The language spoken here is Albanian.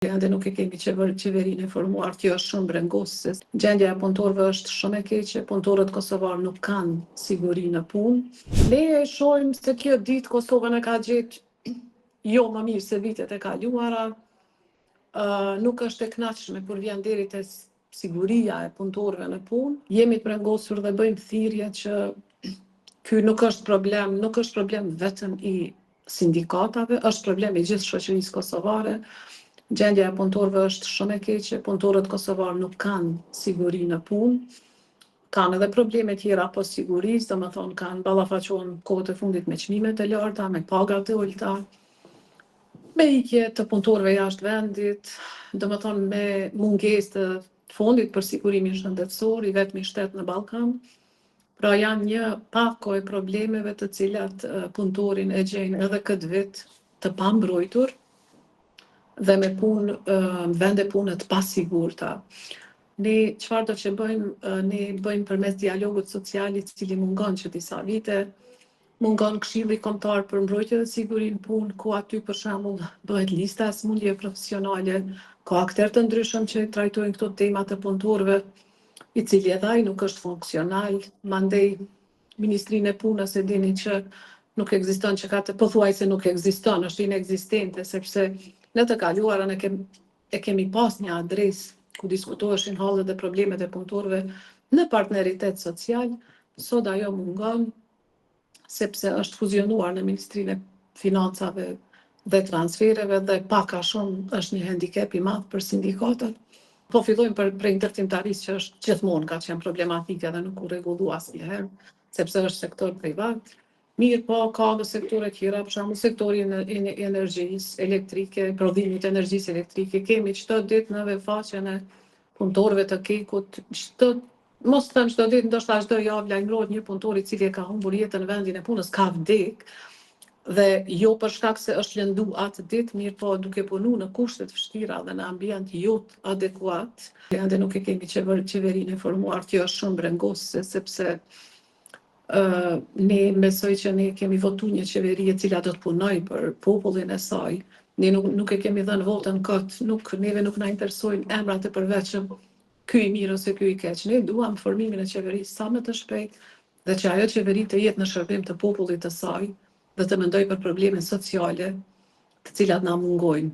Ende nuk e kemi qeverinë e formuar, kjo është shumë brengosëse. Gjendja e punëtorëve është shumë e keqe, punëtorët kosovar nuk kanë siguri në punë. Ne e shohim se kjo ditë Kosovën e ka gjetë jo më mirë se vitet e kaluara, nuk është e kënaqshme kur vjen deri te siguria e punëtorëve në punë. Jemi të brengosur dhe bëjmë thirrje që ky nuk është problem vetëm i sindikatave, është problem i gjithë shoqërisë kosovare. Gjendja e punëtorëve është shumë e keqe, punëtorët kosovar nuk kanë siguri në punë, kanë edhe probleme tjera pas sigurisë, domethënë kanë ballafaqohen kohët e fundit me çmimet e larta, me pagat e ulta, me ikje të punëtorëve jashtë vendit, domethënë me mungesë të fondit për sigurimin shëndetësor i vetmi shtet në Ballkan. Pra janë një pako e problemeve të cilat punëtorin e gjejnë edhe këtë vit të pambrojtur dhe me punë, vende pune të pasigurta. Ne çfarë do që bëjmë, ne bëjmë përmes dialogut social i cili mungon që disa vite, mungon Këshilli Kombëtar për Mbrojtje dhe Sigurinë punë, ku aty për shembull bëhet lista e smundjeve profesionale, ka aktorë të ndryshëm që trajtojnë këto tema të punëtorëve, i cili edhe ai nuk është funksional, mandej Ministrinë e Punës e dini që nuk ekziston, që ka të pothuajse nuk ekziston, është inekzistente, sepse në të kaluarën e kemi pas një adresë ku diskutoheshin hallet dhe problemet e punëtorëve në partneritet social, sot ajo mungon, sepse është fuzionuar në Ministrinë e Financave dhe Transfereve dhe pak a shumë është një handicap i madh për sindikatët. Po fillojmë për ndërtimtarisë që është gjithmonë ka qenë problematike dhe nuk u rregullu asnjëherë, sepse është sektor privat. Mirë po, ka dhe sektore tjera, për shembull sektori i energjisë elektrike, prodhimit të energjisë elektrike. Kemi çdo ditë në faqen e punëtorëve të Kekut, mos them çdo ditë, ndoshta çdo javë lajmërohet një punëtor i cili e ka humbur jetën në vendin e punës, ka vdek, dhe jo për shkak se është lëndu atë ditë, mirë po duke punu në kushte të vështira dhe në ambient jo adekuat. Ende nuk e kemi qeverinë e formuar, kjo është shumë brengosëse, sepse ne besoj që ne kemi votu një qeveri e cila do të punoj për popullin e saj. Ne nuk e kemi dhënë votën kot, neve nuk na interesojnë emrat e përveçëm, ky i mirë ose ky i keq. Ne duam formimin e qeverisë sa më të shpejt dhe që ajo qeveri të jetë në shërbim të popullit të saj dhe të mendoj për probleme sociale të cilat na mungojnë.